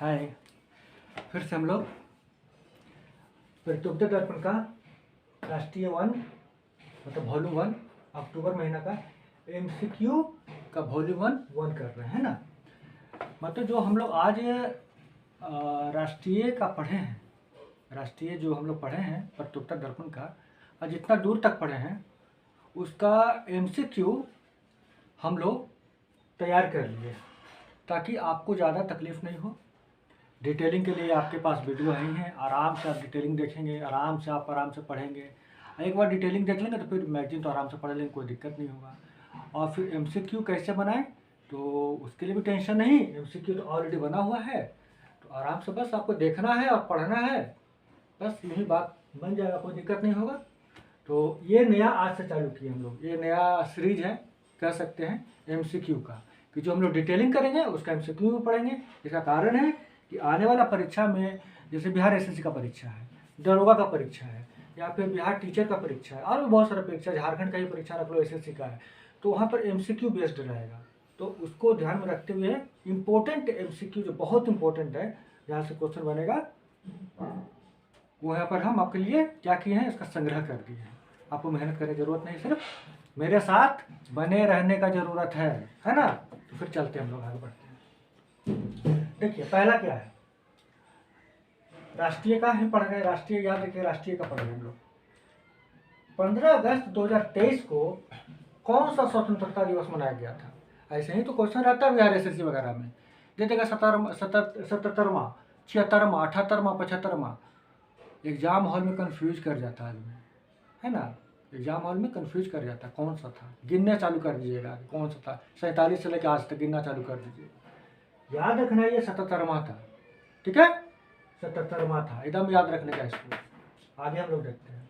हाय। फिर से हम लोग प्रतियोगिता दर्पण का राष्ट्रीय 1 मतलब वॉल्यूम 1 अक्टूबर महीना का MCQ का वॉल्यूम 1 कर रहे हैं ना। मतलब जो हम लोग आज राष्ट्रीय का पढ़े हैं, राष्ट्रीय जो हम लोग पढ़े हैं प्रतियोगिता दर्पण का, और जितना दूर तक पढ़े हैं उसका MCQ हम लोग तैयार कर लिए ताकि आपको ज़्यादा तकलीफ़ नहीं हो। डिटेलिंग के लिए आपके पास वीडियो ही हैं, आराम से आप डिटेलिंग देखेंगे, आराम से पढ़ेंगे। एक बार डिटेलिंग देख लेंगे तो फिर मैगजीन तो आराम से पढ़ लेंगे, कोई दिक्कत नहीं होगा। और फिर MCQ कैसे बनाएं तो उसके लिए भी टेंशन नहीं, MCQ तो ऑलरेडी बना हुआ है, तो आराम से बस आपको देखना है और पढ़ना है, बस यही बात बन जाएगा, कोई दिक्कत नहीं होगा। तो ये नया आज से चालू किए हम लोग, ये नया सीरीज है कह सकते हैं MCQ का, कि जो हम लोग डिटेलिंग करेंगे उसका MCQ भी पढ़ेंगे। इसका कारण है कि आने वाला परीक्षा में जैसे बिहार SSC का परीक्षा है, दरोगा का परीक्षा है, या फिर बिहार टीचर का परीक्षा है, और भी बहुत सारा परीक्षा, झारखंड का ही परीक्षा रख लो SSC का है, तो वहाँ पर MCQ बेस्ड रहेगा। तो उसको ध्यान में रखते हुए इम्पोर्टेंट MCQ जो बहुत इम्पोर्टेंट है जहाँ से क्वेश्चन बनेगा, वो यहाँ पर हम आपके लिए क्या किए हैं, इसका संग्रह कर दिए हैं। आपको मेहनत करने की जरूरत नहीं, सिर्फ मेरे साथ बने रहने का जरूरत है ना। तो फिर चलते हैं हम लोग आगे बढ़ते हैं। देखिए पहला क्या है, राष्ट्रीय का ही पढ़ रहे हैं, राष्ट्रीय याद रखिए, राष्ट्रीय का पढ़ रहे हैं हम लोग। 15 अगस्त 2023 को कौन सा स्वतंत्रता दिवस मनाया गया था? ऐसे ही तो क्वेश्चन रहता है बिहार SSC वगैरह में, दे देगा 77वां, 76वां, 78वां, 75वां। एग्जाम हॉल में कंफ्यूज कर जाता है आदमी, है ना। एग्जाम हॉल में कंफ्यूज कर जाता है कौन सा था, गिनना चालू कर दीजिएगा कौन सा था, 47 से लेकर आज तक गिनना चालू कर दीजिए। याद रखना ये 77वां था, ठीक है, 77वां था, एकदम याद रखने का इसको। आगे हम लोग देखते हैं।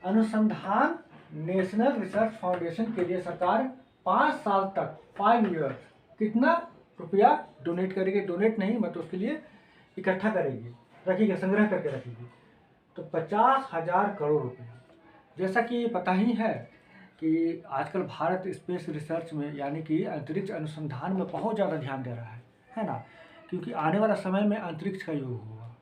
अनुसंधान नेशनल रिसर्च फाउंडेशन के लिए सरकार 5 साल तक 5 ईयर्स कितना रुपया डोनेट करेगी? डोनेट नहीं मतलब उसके लिए इकट्ठा करेगी, रखेगी, संग्रह करके रखेगी। तो 50,000 करोड़ रुपया। जैसा कि पता ही है कि आजकल भारत स्पेस रिसर्च में यानी कि अंतरिक्ष अनुसंधान में बहुत ज़्यादा ध्यान दे रहा है ना। क्योंकि आने वाला समय में अंतरिक्ष का युग होगा,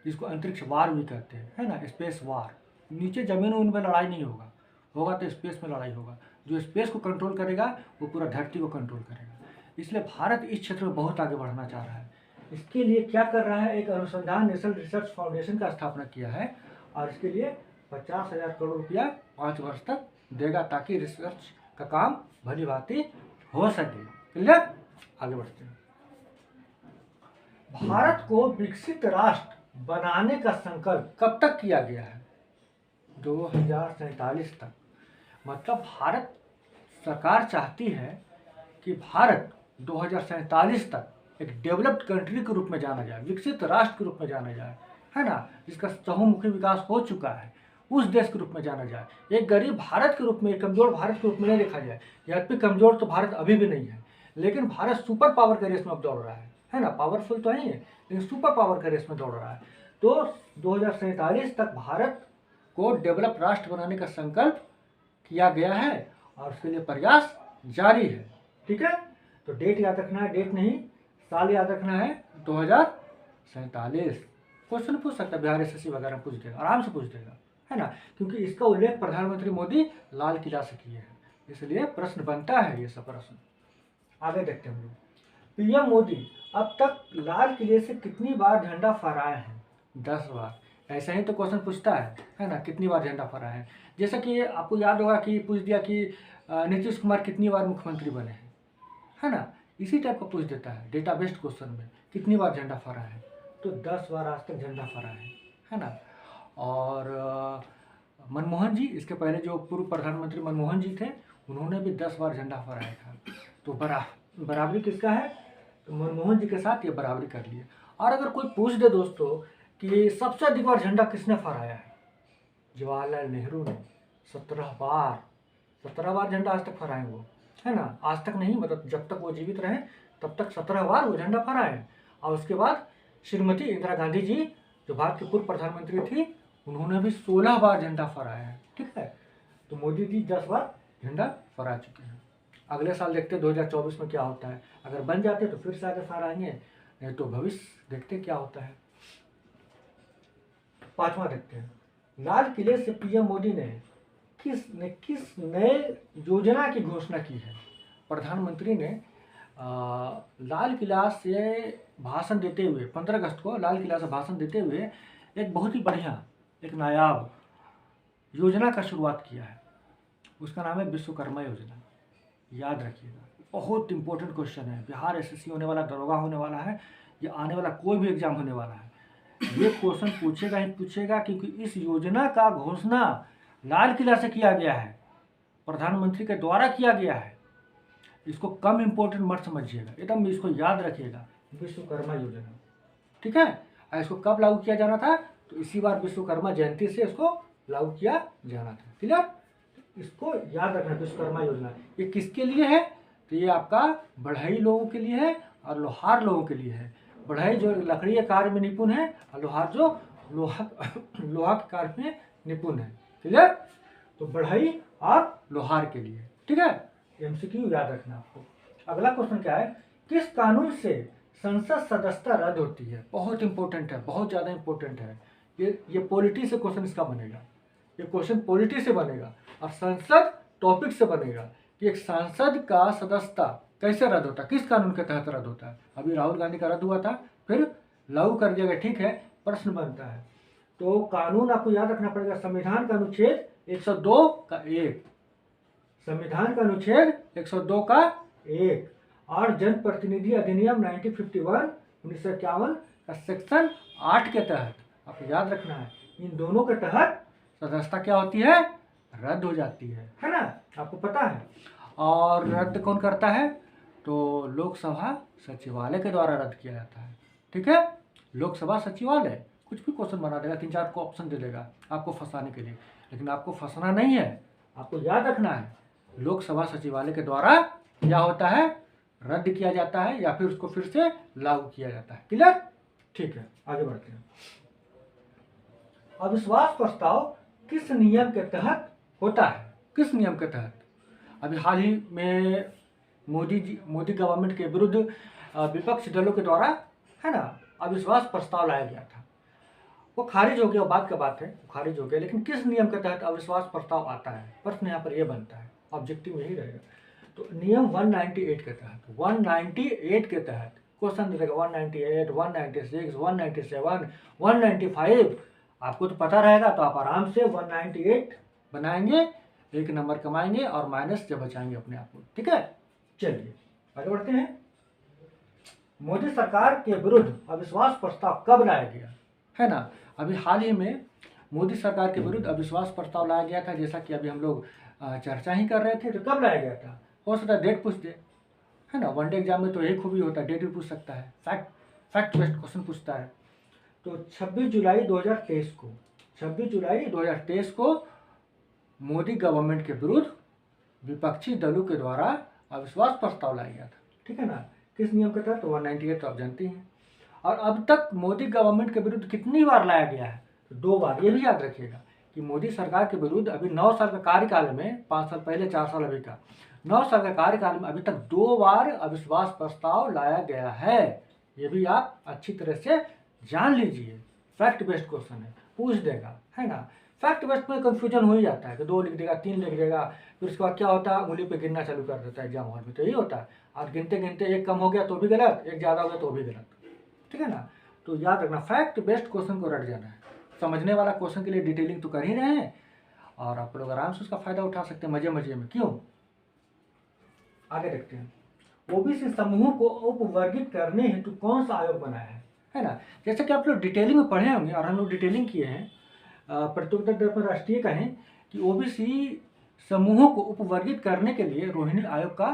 जिसको अंतरिक्ष वार भी कहते हैं, है ना, स्पेस वार। नीचे जमीन उनमें लड़ाई नहीं होगा, होगा तो स्पेस में लड़ाई होगा। जो स्पेस को कंट्रोल करेगा वो पूरा धरती को कंट्रोल करेगा। इसलिए भारत इस क्षेत्र में बहुत आगे बढ़ना चाह रहा है। इसके लिए क्या कर रहा है, एक अनुसंधान नेशनल रिसर्च फाउंडेशन का स्थापना किया है, और इसके लिए 50,000 करोड़ रुपया 5 वर्ष तक देगा, ताकि रिसर्च का काम भली भांति हो सके। क्लियर? आगे बढ़ते हैं। भारत को विकसित राष्ट्र बनाने का संकल्प कब तक किया गया है? 2047 तक। मतलब भारत सरकार चाहती है कि भारत 2047 तक एक डेवलप्ड कंट्री के रूप में जाना जाए, विकसित राष्ट्र के रूप में जाना जाए, है ना, जिसका चहुमुखी विकास हो चुका है, उस देश के रूप में जाना जाए। एक गरीब भारत के रूप में, एक कमजोर भारत के रूप में नहीं देखा जाए। यद्यपि कमजोर तो भारत अभी भी नहीं है, लेकिन भारत सुपर पावर के रेस में अब दौड़ रहा है ना। पावरफुल तो नहीं है लेकिन सुपर पावर के रेस में दौड़ रहा है। तो 2047 तक भारत को डेवलप राष्ट्र बनाने का संकल्प किया गया है, और उसके लिए प्रयास जारी है। ठीक है, तो डेट याद रखना है, डेट नहीं साल याद रखना है, 2047। क्वेश्चन पूछ सकता है बिहार SSC वगैरह, पूछ देगा, आराम से पूछ देगा, है ना, क्योंकि इसका उल्लेख प्रधानमंत्री मोदी लाल किला से किए हैं, इसलिए प्रश्न बनता है ये सब प्रश्न। आगे देखते हैं हम लोग। PM मोदी अब तक लाल किले से कितनी बार झंडा फहराए हैं? 10 बार। ऐसा ही तो क्वेश्चन पूछता है ना, कितनी बार झंडा फहराए हैं। जैसा कि आपको याद होगा कि पूछ दिया कि नीतीश कुमार कितनी बार मुख्यमंत्री बने हैं, है ना, इसी टाइप का पूछ देता है डेटा बेस्ड क्वेश्चन में, कितनी बार झंडा फहराए है, तो 10 बार आज तक झंडा फहराए है ना। और मनमोहन जी, इसके पहले जो पूर्व प्रधानमंत्री मनमोहन जी थे, उन्होंने भी 10 बार झंडा फहराया था। तो बराबरी किसका है? तो मनमोहन जी के साथ ये बराबरी कर लिए। और अगर कोई पूछ दे दोस्तों कि सबसे अधिक बार झंडा किसने फहराया है, जवाहरलाल नेहरू ने 17 बार। 17 बार झंडा आज तक फहराए वो, है ना। आज तक नहीं, मतलब जब तक वो जीवित रहे तब तक 17 बार वो झंडा फहराए। और उसके बाद श्रीमती इंदिरा गांधी जी, जो भारत की पूर्व प्रधानमंत्री थी, उन्होंने भी 16 बार झंडा फहराया है। ठीक है, तो मोदी जी 10 बार झंडा फहरा चुके हैं। अगले साल देखते हैं 2024 में क्या होता है। अगर बन जाते तो फिर से आगे फहराएंगे, नहीं तो भविष्य देखते क्या होता है। 5वां देखते हैं, लाल किले से पीएम मोदी ने किस नए योजना की घोषणा की है। प्रधानमंत्री ने लाल किला से भाषण देते हुए 15 अगस्त को लाल किला से भाषण देते हुए एक बहुत ही बढ़िया, एक नायाब योजना का शुरुआत किया है। उसका नाम है विश्वकर्मा योजना। याद रखिएगा, बहुत इंपॉर्टेंट क्वेश्चन है। बिहार एसएससी होने वाला, दरोगा होने वाला है, या आने वाला कोई भी एग्जाम होने वाला है, ये क्वेश्चन पूछेगा ही पूछेगा, क्योंकि इस योजना का घोषणा लाल किला से किया गया है, प्रधानमंत्री के द्वारा किया गया है। इसको कम इंपॉर्टेंट मत समझिएगा, एकदम इसको याद रखिएगा, विश्वकर्मा योजना। ठीक है, और इसको कब लागू किया जाना था? तो इसी बार विश्वकर्मा जयंती से इसको लागू किया जाना था। क्लियर? इसको याद रखना, विश्वकर्मा योजना। ये किसके लिए है? तो ये आपका बढ़ई लोगों के लिए है और लोहार लोगों के लिए है। बढ़ई जो लकड़ी के कार्य में निपुण है, और लोहार जो लोहा के कार्य में निपुण है। क्लियर? तो बढ़ई और लोहार के लिए। ठीक है, एमसीक्यू याद रखना आपको। अगला क्वेश्चन क्या है, किस कानून से संसद सदस्यता रद्द होती है? बहुत इंपॉर्टेंट है, बहुत ज़्यादा इंपॉर्टेंट है। ये पॉलिटी से क्वेश्चन इसका बनेगा, ये क्वेश्चन पॉलिटी से बनेगा और संसद टॉपिक से बनेगा कि एक सांसद का सदस्यता कैसे रद्द होता है, किस कानून के तहत रद्द होता है। अभी राहुल गांधी का रद्द हुआ था, फिर लागू कर दिया गया। ठीक है, प्रश्न बनता है तो कानून आपको याद रखना पड़ेगा। संविधान का अनुच्छेद 102 का 1, संविधान का अनुच्छेद 102 का 1 और जनप्रतिनिधि अधिनियम 1951 का सेक्शन 8 के तहत आपको याद रखना है, इन दोनों के तहत सदस्यता क्या होती है? रद्द हो जाती है ना? आपको पता है। और रद्द कौन करता है? तो लोकसभा सचिवालय के द्वारा रद्द किया जाता है। ठीक है, लोकसभा सचिवालय कुछ भी क्वेश्चन बना देगा, 3-4 को ऑप्शन दे देगा आपको फंसाने के लिए, लेकिन आपको फंसना नहीं है, आपको याद रखना है लोकसभा सचिवालय के द्वारा क्या होता है? रद्द किया जाता है या फिर उसको फिर से लागू किया जाता है। क्लियर? ठीक है, आगे बढ़ते हैं। अविश्वास प्रस्ताव किस नियम के तहत होता है? किस नियम के तहत? अभी हाल ही में मोदी गवर्नमेंट के विरुद्ध विपक्ष दलों के द्वारा, है ना, अविश्वास प्रस्ताव लाया गया था। वो खारिज हो गया, बात का बात है, वो खारिज हो गया। लेकिन किस नियम के तहत अविश्वास प्रस्ताव आता है? प्रश्न यहाँ पर यह बनता है, ऑब्जेक्टिव यही रहेगा। तो नियम 198 के तहत, 198 के तहत क्वेश्चन रहेगा। 198, 196, 197, 195 आपको तो पता रहेगा, तो आप आराम से 198 बनाएंगे, 1 नंबर कमाएंगे और माइनस जब बचाएंगे अपने आप को। ठीक है, चलिए आगे बढ़ते हैं। मोदी सरकार के विरुद्ध अविश्वास प्रस्ताव कब लाया गया? है ना, अभी हाल ही में मोदी सरकार के विरुद्ध अविश्वास प्रस्ताव लाया गया था, जैसा कि अभी हम लोग चर्चा ही कर रहे थे। तो कब लाया गया था? हो सकता है डेट पूछ दे, है ना, वनडे एग्जाम में तो यही खूबी होता है, डेट भी पूछ सकता है, फैक्ट बेस्ड क्वेश्चन पूछता है। तो 26 जुलाई 2023 को, 26 जुलाई 2023 को मोदी गवर्नमेंट के विरुद्ध विपक्षी दलों के द्वारा अविश्वास प्रस्ताव लाया गया था। ठीक है ना, किस नियम के तहत? तो 198 तो आप जानते हैं। और अब तक मोदी गवर्नमेंट के विरुद्ध कितनी बार लाया गया है? तो 2 बार। ये भी याद रखिएगा कि मोदी सरकार के विरुद्ध अभी 9 साल का कार्यकाल में, 5 साल पहले, 4 साल अभी का, 9 साल का कार्यकाल में अभी तक 2 बार अविश्वास प्रस्ताव लाया गया है। ये भी आप अच्छी तरह से जान लीजिए, फैक्ट बेस्ड क्वेश्चन है, पूछ देगा, है ना। फैक्ट बेस्ड में कंफ्यूजन हो ही जाता है कि 2 लिख देगा, 3 लिख देगा, फिर उसके बाद क्या होता है, उंगली पे गिनना चालू कर देता है एग्जाम हॉल में। तो यही होता है, और गिनते गिनते 1 कम हो गया तो भी गलत, 1 ज़्यादा हो गया तो भी गलत। ठीक है ना, तो याद रखना, फैक्ट बेस्ड क्वेश्चन को रट जाना है। समझने वाला क्वेश्चन के लिए डिटेलिंग तो कर ही रहे हैं, और आप लोग आराम से उसका फायदा उठा सकते हैं, मजे मजे में। क्यों? आगे देखते हैं। ओबीसी समूह को उपवर्गित करने हेतु कौन सा आयोग बनाया है ना। जैसे कि आप लोग डिटेलिंग में पढ़े होंगे और हम लोग डिटेलिंग किए हैं, प्रतियोगिता दर्पण राष्ट्रीय कहें कि ओबीसी समूहों को उपवर्गित करने के लिए रोहिणी आयोग का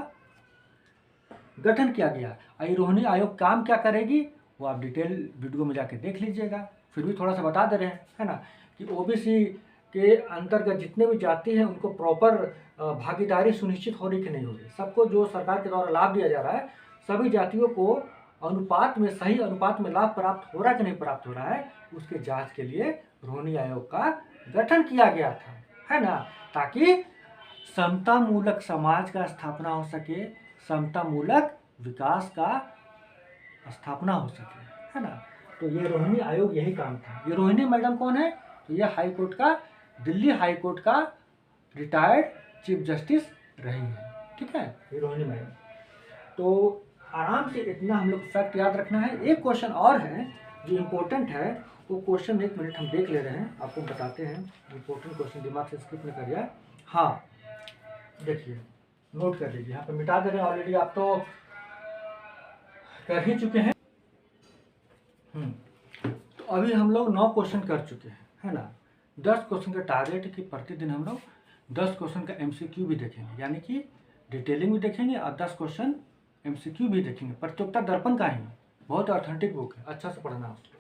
गठन किया गया। ये रोहिणी आयोग काम क्या करेगी वो आप डिटेल वीडियो में जाके देख लीजिएगा। फिर भी थोड़ा सा बता दे रहे हैं, है ना, कि ओबीसी के अंतर्गत जितने भी जाति हैं उनको प्रॉपर भागीदारी सुनिश्चित हो रही कि नहीं हो रही। सबको जो सरकार के द्वारा लाभ दिया जा रहा है, सभी जातियों को अनुपात में, सही अनुपात में लाभ प्राप्त हो रहा है कि नहीं प्राप्त हो रहा है, उसके जांच के लिए रोहिणी आयोग का गठन किया गया था, है ना, ताकि समतामूलक समाज का स्थापना हो सके, समतामूलक विकास का स्थापना हो सके, है ना। तो ये रोहिणी आयोग यही काम था। ये रोहिणी मैडम कौन है? तो ये हाई कोर्ट का, दिल्ली हाई कोर्ट का रिटायर्ड चीफ जस्टिस रही है, ठीक है, ये रोहिणी मैडम। तो आराम से इतना हम लोग फैक्ट याद रखना है। एक क्वेश्चन और है जो इम्पोर्टेंट है, वो क्वेश्चन 1 मिनट हम देख ले रहे हैं, आपको बताते हैं। इम्पोर्टेंट क्वेश्चन, दिमाग से स्किप न करिए। हाँ देखिए, नोट कर लीजिए, यहाँ पे मिटा दे रहे हैं, ऑलरेडी आप तो कर ही चुके हैं। तो अभी हम लोग 9 क्वेश्चन कर चुके हैं, है ना। 10 क्वेश्चन का टारगेट है कि प्रतिदिन हम लोग 10 क्वेश्चन का MCQ भी देखेंगे, यानी कि डिटेलिंग भी देखेंगे और 10 क्वेश्चन MCQ भी देखेंगे। प्रतियोगिता दर्पण का ही बहुत ऑथेंटिक बुक है, अच्छा से पढ़ना उसको,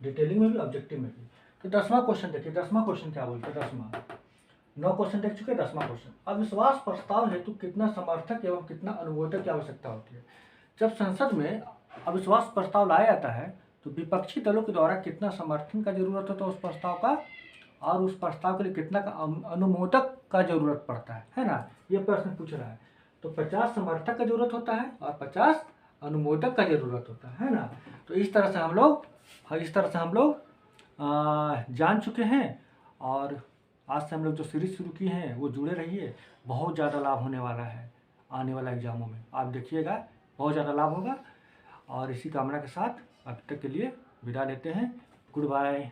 डिटेलिंग में भी ऑब्जेक्टिव में भी। तो 10वां क्वेश्चन देखिए, 10वां क्वेश्चन क्या बोलते हैं, 10वां। 9 क्वेश्चन देख चुके हैं, 10वां क्वेश्चन। अविश्वास प्रस्ताव हेतु कितना समर्थक एवं कितना अनुमोदक की आवश्यकता होती है? जब संसद में अविश्वास प्रस्ताव लाया जाता है तो विपक्षी दलों के द्वारा कितना समर्थन का जरूरत होता है उस प्रस्ताव का, और उस प्रस्ताव के लिए कितना का अनुमोदक का जरूरत पड़ता है ना, ये प्रश्न पूछ रहा है। तो 50 समर्थक का जरूरत होता है और 50 अनुमोदक का जरूरत होता है ना। तो इस तरह से हम लोग जान चुके हैं, और आज से हम लोग जो सीरीज शुरू की हैं वो जुड़े रहिए, बहुत ज़्यादा लाभ होने वाला है आने वाला एग्जामों में, आप देखिएगा बहुत ज़्यादा लाभ होगा। और इसी कामना के साथ अब तक के लिए विदा लेते हैं, गुड बाय।